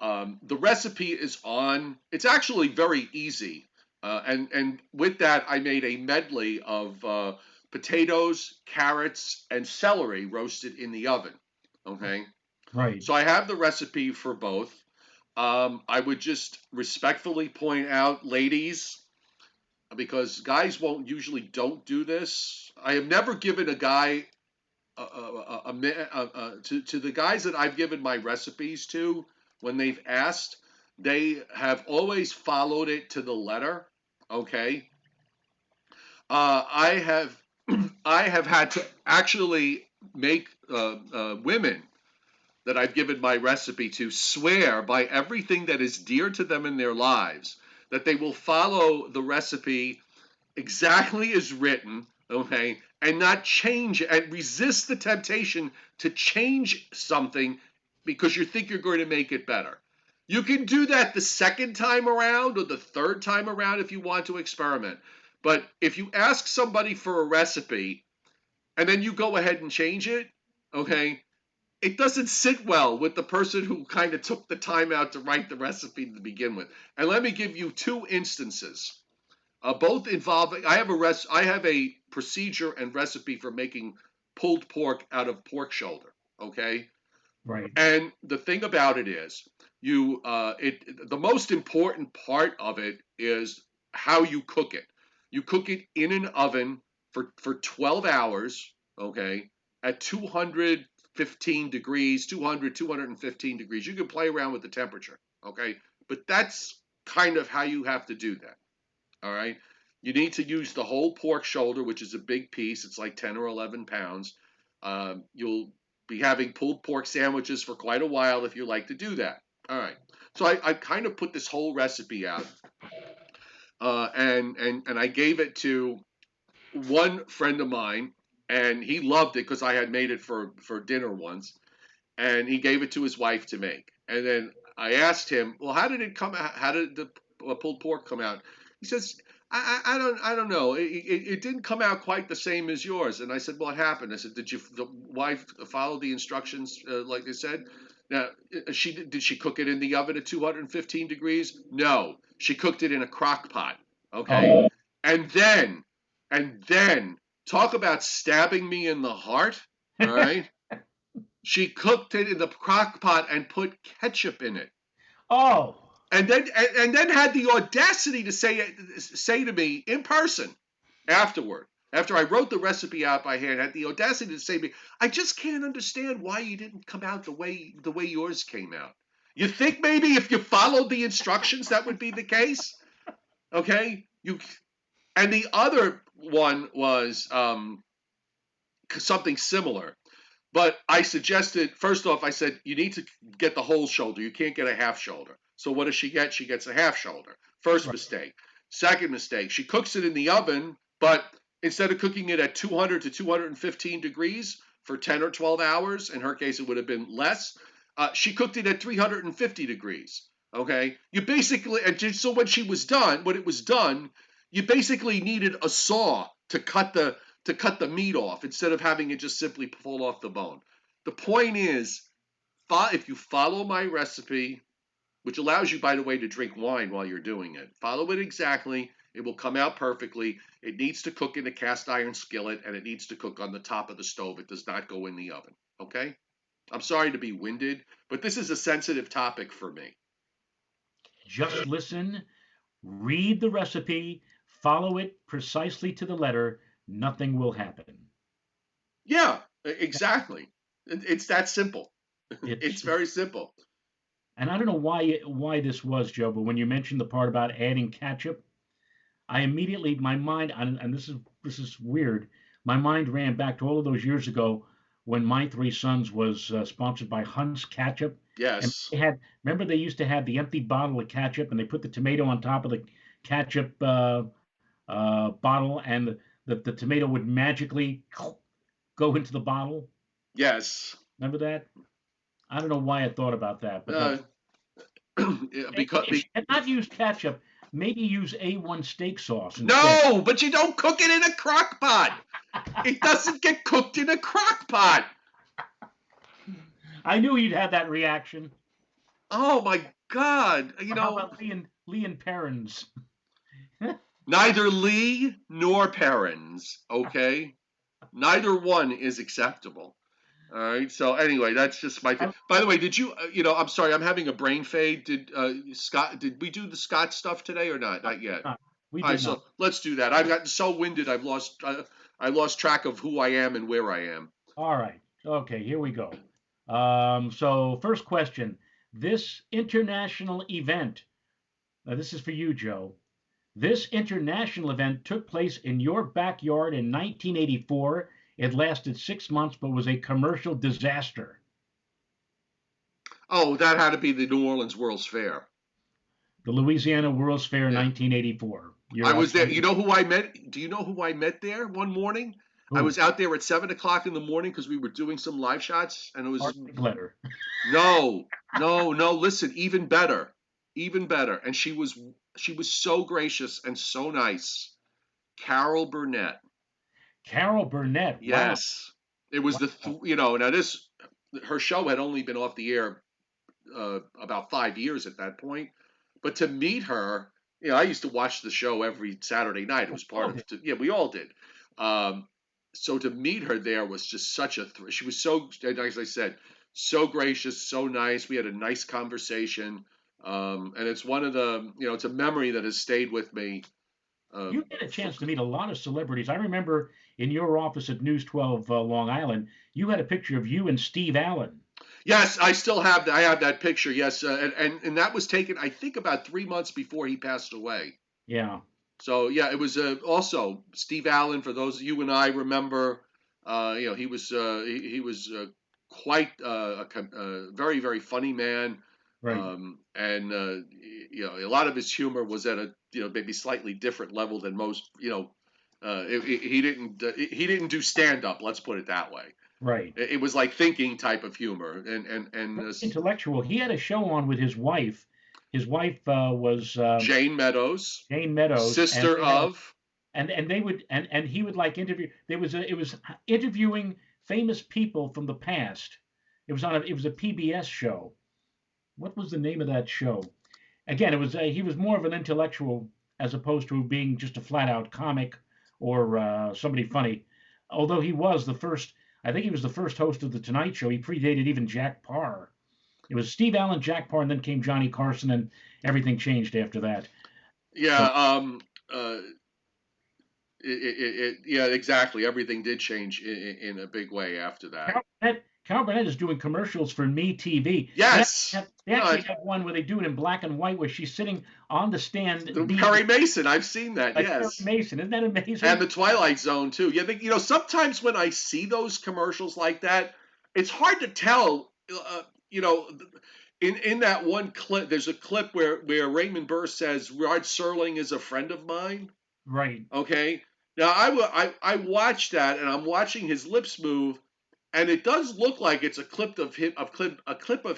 the recipe is on. It's actually very easy, and with that I made a medley of potatoes, carrots, and celery roasted in the oven. Okay,
Right.
so I have the recipe for both. I would just respectfully point out, ladies, because guys won't usually don't do this. I have never given a guy to the guys that I've given my recipes to when they've asked, they have always followed it to the letter. Okay, I have I have had to actually make women that I've given my recipe to swear by everything that is dear to them in their lives that they will follow the recipe exactly as written, okay, and not change and resist the temptation to change something because you think you're going to make it better. You can do that the second time around or the third time around if you want to experiment. But if you ask somebody for a recipe and then you go ahead and change it, okay, it doesn't sit well with the person who kind of took the time out to write the recipe to begin with. And let me give you two instances, both involving. I have a procedure and recipe for making pulled pork out of pork shoulder. Okay,
Right.
and the thing about it is, the most important part of it is how you cook it. You cook it in an oven for 12 hours, okay, at 215 degrees, 215 degrees. You can play around with the temperature, okay? But that's kind of how you have to do that, all right? You need to use the whole pork shoulder, which is a big piece. It's like 10 or 11 pounds. You'll be having pulled pork sandwiches for quite a while if you like to do that. All right. So I kind of put this whole recipe out, and I gave it to one friend of mine, and he loved it because I had made it for dinner once, and he gave it to his wife to make. And then I asked him, well, how did it come out? How did the pulled pork come out? He says, I don't know. It didn't come out quite the same as yours. And I said, what happened? I said, did the wife follow the instructions like they said? Now, did she cook it in the oven at 215 degrees? No, she cooked it in a crock pot. Okay,
Oh,
and then and then talk about stabbing me in the heart. All right, she cooked it in the crock pot and put ketchup in it,
oh,
and then had the audacity to say to me in person afterward, after I wrote the recipe out by hand, had the audacity to say to me, "I just can't understand why you didn't come out the way yours came out. You think maybe if you followed the instructions that would be the case? Okay, you." And the other one was something similar. But I suggested, first off, I said, you need to get the whole shoulder. You can't get a half shoulder. So what does she get? She gets a half shoulder. First
right.
mistake. Second mistake, she cooks it in the oven, but instead of cooking it at 200 to 215 degrees for 10 or 12 hours, in her case, it would have been less, she cooked it at 350 degrees. Okay. You basically, and so when it was done, you basically needed a saw to cut the meat off instead of having it just simply fall off the bone. The point is, if you follow my recipe, which allows you, by the way, to drink wine while you're doing it, follow it exactly. It will come out perfectly. It needs to cook in a cast iron skillet, and it needs to cook on the top of the stove. It does not go in the oven. Okay? I'm sorry to be winded, but this is a sensitive topic for me.
Just listen, read the recipe, follow it precisely to the letter. Nothing will happen.
Yeah, exactly. It's that simple. It's
It's
very simple.
and I don't know why this was, Joe, but when you mentioned the part about adding ketchup, I immediately my mind and this is weird. My mind ran back to all of those years ago when My Three Sons was sponsored by Hunt's Ketchup, and
Yes.
remember they used to have the empty bottle of ketchup and they put the tomato on top of the ketchup bottle, and the tomato would magically go into the bottle.
Yes.
Remember that? I don't know why I thought about that, but
Uh,
that's
because
if you had not used ketchup, maybe use A1 steak sauce instead.
no, but you don't cook it in a crock pot. It doesn't get cooked in a crock pot.
I knew you'd have that reaction.
Oh my God.
Or how about Lee and Perrins?
Neither Lee nor Perrins, okay? Neither one is acceptable. All right. So anyway, that's just my thing.
I,
By the way, did you? I'm sorry, I'm having a brain fade. Did Scott? Did we do the Scott stuff today or not? Not yet.
we
All right.
did not.
So let's do that. I've gotten so winded. I lost track of who I am and where I am.
All right. Okay, here we go. So first question. This international event, now this is for you, Joe. This international event took place in your backyard in 1984. It lasted 6 months, but was a commercial disaster.
Oh, that had to be the New Orleans World's Fair.
The Louisiana World's Fair
Yeah.
1984.
I
You're
was there. You
absolutely
know who I met? Do you know who I met there one morning? I
who?
was out there at 7 o'clock in the morning because we were doing some live shots, and it was
Art Letter.
no, no, no. Listen, even better. And she was so gracious and so nice. Carol Burnett.
Carol Burnett. Wow.
Yes, it was
Wow.
now this her show had only been off the air about 5 years at that point. But to meet her, I used to watch the show every Saturday night. It was part
Oh,
of, yeah, we all did. Um, so to meet her there was just such a, she was so, as I said, so gracious, so nice. We had a nice conversation. And it's one of the, it's a memory that has stayed with me.
you
Um,
get a
for,
chance to meet a lot of celebrities. I remember in your office at News 12 Long Island, you had a picture of you and Steve Allen.
yes, I still have that. I have that picture. Yes. And that was taken, I think, about 3 months before he passed away.
Yeah,
So yeah, it was also Steve Allen. For those of you and I remember, he was quite a very very funny man,
right,
and a lot of his humor was at a maybe slightly different level than most. He didn't do stand up. Let's put it that way.
right.
It was like thinking type of humor, and
Very intellectual. He had a show on with his wife. His wife was
Jane Meadows,
Jane Meadows, and
sister
they had a
of.
and they would and he would like interview. There was it was interviewing famous people from the past, It was a PBS show. What was the name of that show? Again, it was he was more of an intellectual as opposed to being just a flat out comic or somebody funny. Although he was the first, I think he was the first host of the Tonight Show. He predated even Jack Parr. It was Steve Allen, Jack Parr, and then came Johnny Carson, and everything changed after that.
Yeah.
But
Uh, yeah, exactly. Everything did change in a big way after that.
Carol Burnett is doing commercials for Me TV.
Yes.
They
No,
actually have one where they do it in black and white, where she's sitting on the stand being
Perry Mason. I've seen that.
like Perry
Yes.
Mason. Isn't that
And
amazing?
the Twilight Zone too. Yeah, sometimes when I see those commercials like that, it's hard to tell. You know, in that one clip, there's a clip where Raymond Burr says Rod Serling is a friend of mine.
Right.
Okay. Now I watched that and I'm watching his lips move, and it does look like it's a clip of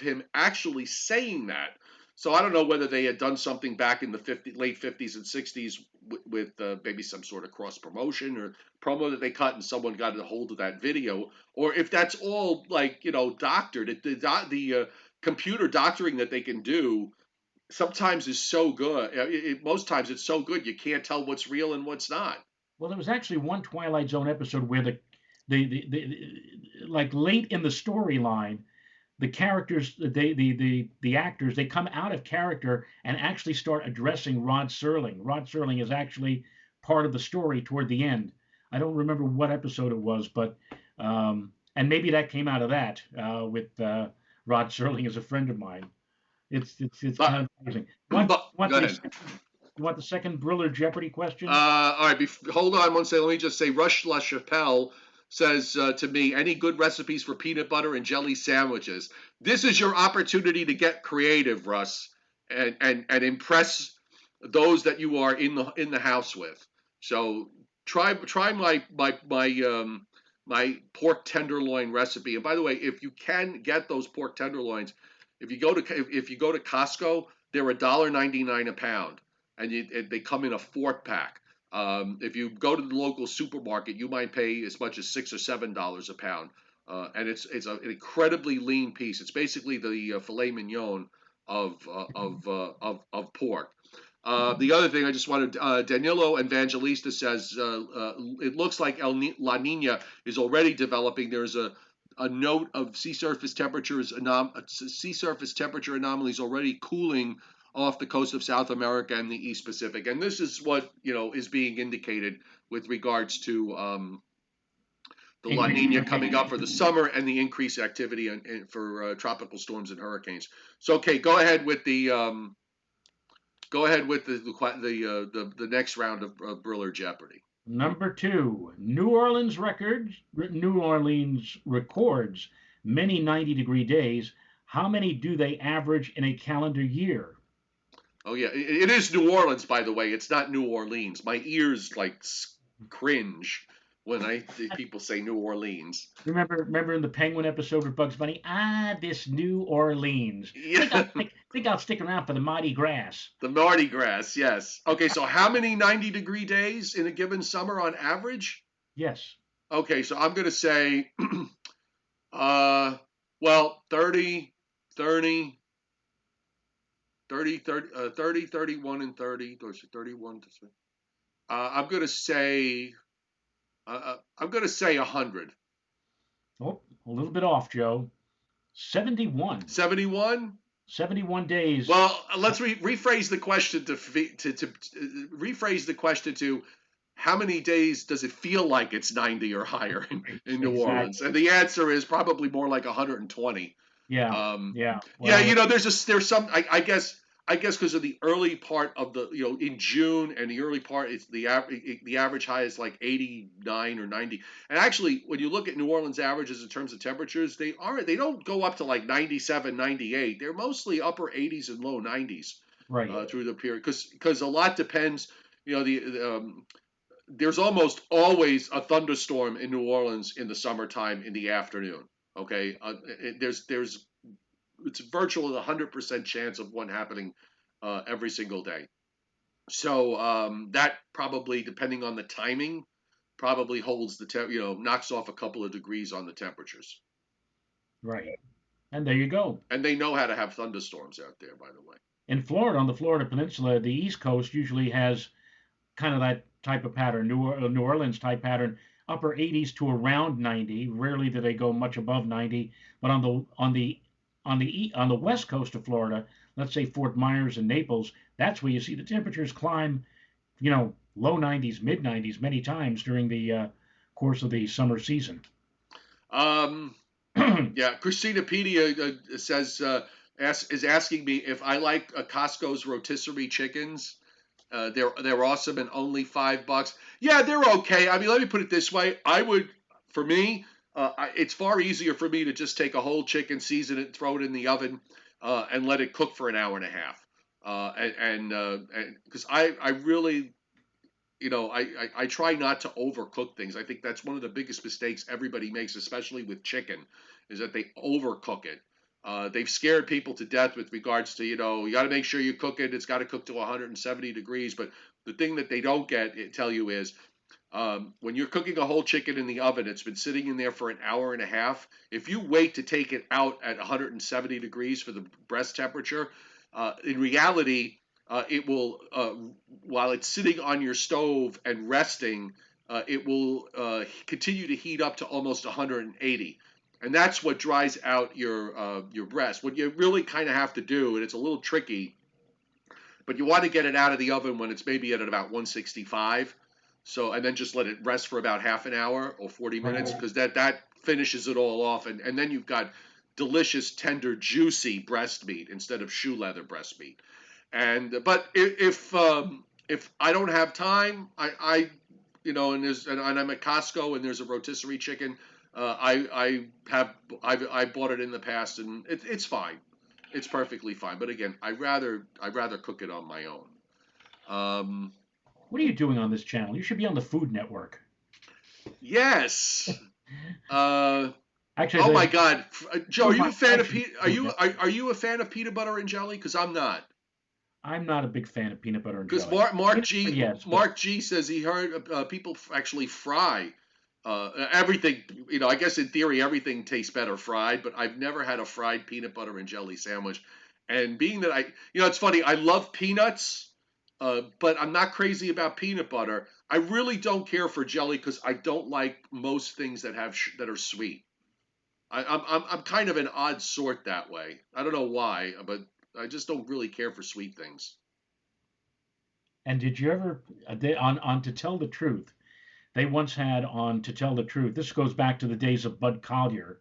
him actually saying that. So I don't know whether they had done something back in the late 50s and 60s with maybe some sort of cross promotion or promo that they cut and someone got a hold of that video, or if that's all like doctored. The computer doctoring that they can do sometimes is so good. Most times it's so good you can't tell what's real and what's not.
Well, there was actually one Twilight Zone episode where like late in the storyline, the characters, the actors, they come out of character and actually start addressing Rod Serling. Rod Serling is actually part of the story toward the end. I don't remember what episode it was, but and maybe that came out of that with Rod Serling as a friend of mine. It's
But
kind of amazing.
go ahead.
You want the second Briller Jeopardy question?
All right, hold on one second. Let me just say, Rush LaChapelle says to me, any good recipes for peanut butter and jelly sandwiches? This is your opportunity to get creative, Russ, and impress those that you are in the house with. So try my pork tenderloin recipe. And by the way, if you can get those pork tenderloins, if you go to Costco, they're $1.99 a pound, and they come in a 4 pack. If you go to the local supermarket, you might pay as much as $6 or $7 a pound, and it's an incredibly lean piece. It's basically the filet mignon of pork. The other thing I just wanted, Danilo Evangelista says it looks like La Nina is already developing. There's a note of sea surface temperature anomalies already cooling off the coast of South America and the East Pacific, and this is what is being indicated with regards to the La
Increase
Nina coming up
precipitation.
for the summer and the increased activity for tropical storms and hurricanes. So, okay, go ahead with the next round of Briller Jeopardy.
Number two, New Orleans records many 90-degree days. How many do they average in a calendar year?
Oh yeah, it is New Orleans, by the way. It's not New Orleans. My ears like cringe when I people say New Orleans.
Remember in the Penguin episode with Bugs Bunny? Ah, this New Orleans.
Yeah,
Think I'll stick around for the Mardi Gras.
the Mardi Gras. Yes. Okay, so how many 90-degree days in a given summer on average?
Yes.
Okay, so I'm gonna say, uh, well, 30, 30, 30, 30, 30, 31, and 30. Or 31 to. I'm gonna say 100.
Oh, a little bit off, Joe. 71.
71.
71 days.
Well, let's rephrase the question to rephrase the question to how many days does it feel like it's 90 or higher in New Orleans?
Exactly.
And the answer is probably more like 120.
Yeah.
Um,
Yeah.
yeah,
Well,
there's some I guess because of the early part of the in June and the early part it's the average high is like 89 or 90. And actually when you look at New Orleans averages in terms of temperatures, they don't go up to like 97, 98. They're mostly upper 80s and low 90s
right.
through the period because a lot depends, there's almost always a thunderstorm in New Orleans in the summertime in the afternoon. Okay, there's it's virtually 100% chance of one happening every single day. So that probably, depending on the timing, probably holds knocks off a couple of degrees on the temperatures.
Right. And there you go.
And they know how to have thunderstorms out there, by the way.
In Florida, on the Florida Peninsula, the East Coast usually has kind of that type of pattern, New Orleans type pattern, upper 80s to around 90. Rarely do they go much above 90. But on the west coast of Florida, let's say Fort Myers and Naples, that's where you see the temperatures climb, low 90s, mid 90s many times during the course of the summer season.
Um, yeah, Christinapedia says is asking me if I like Costco's rotisserie chickens. They're awesome and only $5. Yeah, they're okay. I mean, let me put it this way: for me, it's far easier for me to just take a whole chicken, season it, throw it in the oven, and let it cook for an hour and a half. And because I really, I try not to overcook things. I think that's one of the biggest mistakes everybody makes, especially with chicken, is that they overcook it. They've scared people to death with regards to, you got to make sure you cook it. It's got to cook to 170 degrees. But the thing that they don't tell you is when you're cooking a whole chicken in the oven, it's been sitting in there for an hour and a half. If you wait to take it out at 170 degrees for the breast temperature, in reality, it will, while it's sitting on your stove and resting, it will continue to heat up to almost 180. And that's what dries out your breast. What you really kind of have to do, and it's a little tricky, but you want to get it out of the oven when it's maybe at about 165. So, and then just let it rest for about half an hour or 40 minutes,
Right.
because that finishes it all off, and then you've got delicious, tender, juicy breast meat instead of shoe leather breast meat. And but if I don't have time, and I'm at Costco and there's a rotisserie chicken, I bought it in the past, and it's fine. It's perfectly fine. But again, I rather cook it on my own. Um,
What are you doing on this channel? You should be on the Food Network.
yes. Uh,
Actually,
oh my
the
God, Joe, are
oh
you
my
a fan of
passion
pe-
for
Are
Food
you
Network.
are you a fan of peanut butter and jelly? Because I'm not.
I'm not a big fan of peanut butter and
Because
jelly. Peanut butter, yes, but
Mark G says he heard people actually fry everything. I guess in theory everything tastes better fried, but I've never had a fried peanut butter and jelly sandwich. And being that it's funny. I love peanuts, but I'm not crazy about peanut butter. I really don't care for jelly because I don't like most things that are sweet. I'm kind of an odd sort that way. I don't know why, but I just don't really care for sweet things.
and did you ever on To Tell the Truth? They once had on To Tell the Truth. This goes back to the days of Bud Collyer.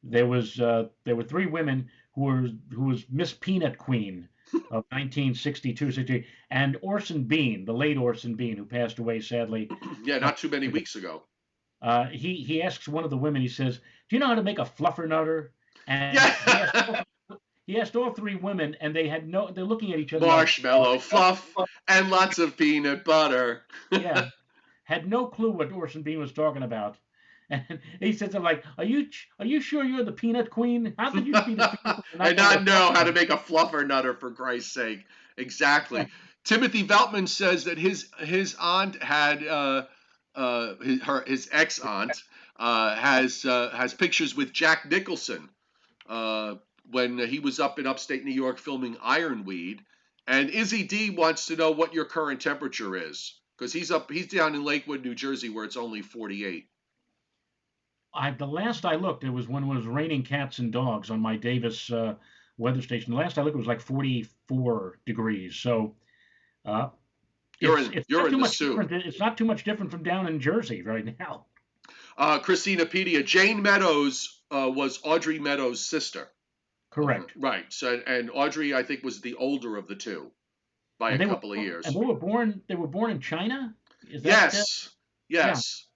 There were three women who was Miss Peanut Queen of 1962, 63, and Orson Bean, the late Orson Bean, who passed away sadly.
Yeah,
Not
not too many weeks ago.
he asks one of the women. He says, "Do you know how to make a fluffernutter?" And
Yeah,
he asked all three women, and they had no. They're looking at each other like,
marshmallow fluff and lots of peanut butter.
yeah, had no clue what Orson Bean was talking about. And he said something like, are you sure you're the peanut queen? How could you be the peanut queen and not
And
know what
not
a
know how to
fluffernutter
make a fluffer nutter, for Christ's sake. Exactly. Timothy Veltman says that his aunt had his ex aunt has pictures with Jack Nicholson uh, when he was up in upstate New York filming Ironweed. And Izzy D wants to know what your current temperature is, because he's down in Lakewood, New Jersey, where it's only 48.
The last I looked, it was when it was raining cats and dogs on my Davis weather station. The last I looked, it was like 44 degrees. So uh, it's
You're
not
in
too
the
much
soup.
different. It's not too much different from down in Jersey right now.
Christinapedia. Jane Meadows was Audrey Meadows' sister.
Correct.
Right. So, and Audrey, I think, was the older of the two by a couple of
And
years.
they were born in China. Is that
Yes.
yeah?
Yes.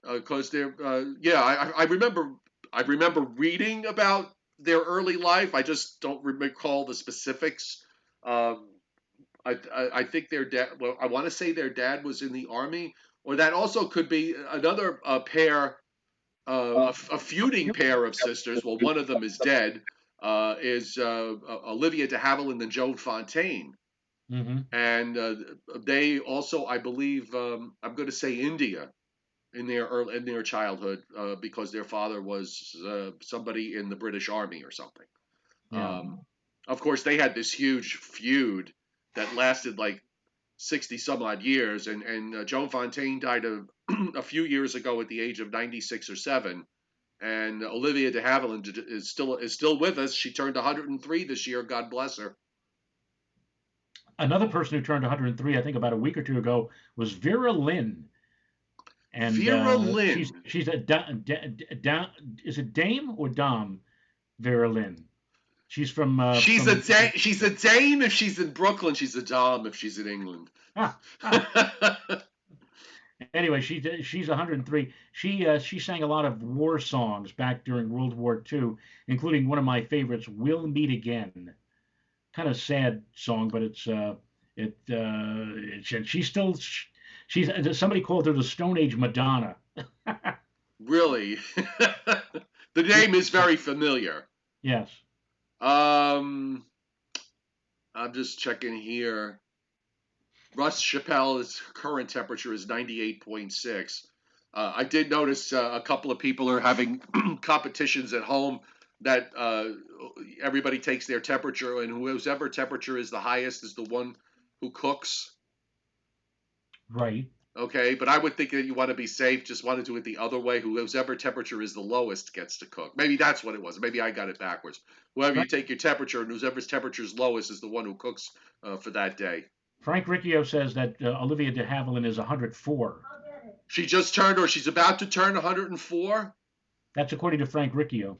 Because they're, yeah, I remember reading about their early life. I just don't recall the specifics. Um, I think their dad. Well, I want to say their dad was in the army, or that also could be another pair, a feuding pair of sisters. Well, one of them is dead. Is Olivia de Havilland and Joan Fontaine,
Hmm.
and they also, I believe, I'm going to say India. in their childhood because their father was somebody in the British Army or something.
Yeah.
Of course, they had this huge feud that lasted like 60 some odd years, and Joan Fontaine died a few years ago at the age of 96 or 7. And Olivia de Havilland is still with us. She turned 103 this year. God bless her.
Another person who turned 103, I think about a week or two ago, was Vera Lynn, and
Vera
she's
Lynn.
she's a is it Dame or Dom Vera Lynn? She's from
She's a Dane if she's in Brooklyn. She's a Dom if she's in England.
ah, ah. Anyway, she's 103. She sang a lot of war songs back during World War II, including one of my favorites, "We'll Meet Again." Kind of sad song, but she's still she's somebody called her the Stone Age Madonna.
Really? The name is very familiar.
Yes.
I'm just checking here. Russ Chappelle's current temperature is 98.6. I did notice a couple of people are having competitions at home that everybody takes their temperature, and whoever temperature is the highest is the one who cooks.
Right.
Okay, but I would think that you want to be safe, just want to do it the other way. Whoever temperature is the lowest gets to cook. Maybe that's what it was. Maybe I got it backwards. Whoever you take your temperature, and whoever's temperature is lowest is the one who cooks for that day.
Frank Riccio says that Olivia de Havilland is 104.
She just turned, or she's about to turn 104.
That's according to Frank Riccio.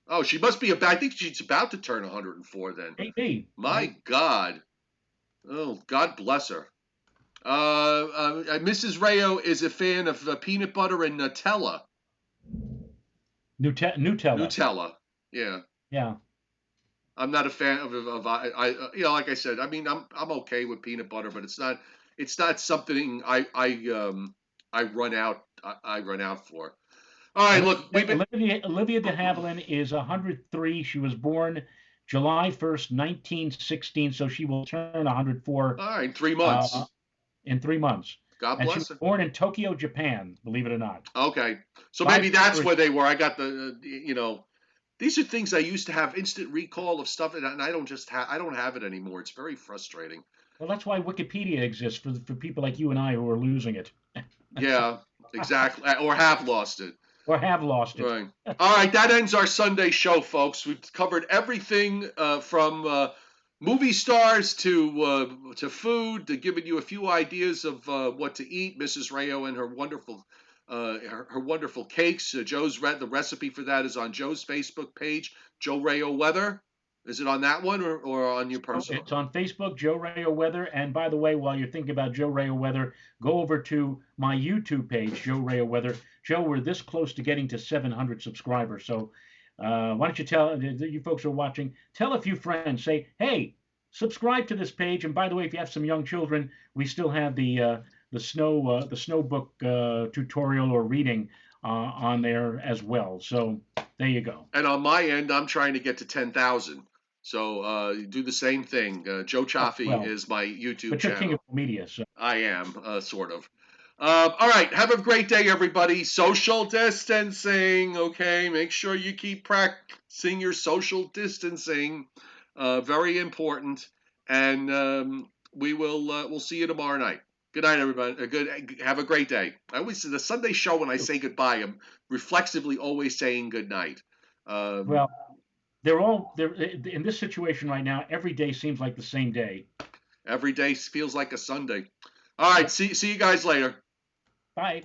Oh, she must be about. I think she's about to turn 104 then.
Maybe.
My God. Oh, God bless her. Mrs. Rao is a fan of peanut butter and Nutella.
Nutella.
Nutella. Yeah.
Yeah.
I'm not a fan of like I said. I mean, I'm okay with peanut butter, but it's not something I run out for. All right, look,
Olivia de Havilland is 103. She was born July 1st, 1916, so she will turn 104.
All right, 3 months.
In 3 months.
God
and
bless
she was
her.
born in Tokyo, Japan, believe it or not.
Okay, so maybe that's where they were. I got these are things I used to have instant recall of stuff, and I don't have it anymore. It's very frustrating.
Well, that's why Wikipedia exists for people like you and I who are losing it.
Yeah, exactly, or have lost it.
Or have lost it.
Right. All right, that ends our Sunday show, folks. We've covered everything from movie stars to food, to giving you a few ideas of what to eat. Mrs. Rao and her wonderful her wonderful cakes. The recipe for that is on Joe's Facebook page, Joe Rao Weather. Is it on that one or on your personal?
It's on Facebook, Joe Rao Weather. And by the way, while you're thinking about Joe Rao Weather, go over to my YouTube page, Joe Rao Weather. Joe, we're this close to getting to 700 subscribers. So why don't you tell you folks who are watching, tell a few friends, say, hey, subscribe to this page. And by the way, if you have some young children, we still have the snow book tutorial or reading on there as well. So there you go.
And on my end, I'm trying to get to 10,000. So do the same thing. Joe Cioffi is my YouTube
but you're
channel.
king of media, so.
I am, sort of. All right, have a great day, everybody. Social distancing, okay? Make sure you keep practicing your social distancing. Very important. And we'll see you tomorrow night. Good night, everybody. Have a great day. I always the Sunday show when I say goodbye, I'm reflexively always saying good night.
Well, they're in this situation right now. Every day seems like the same day.
Every day feels like a Sunday. All right, see you guys later.
Bye.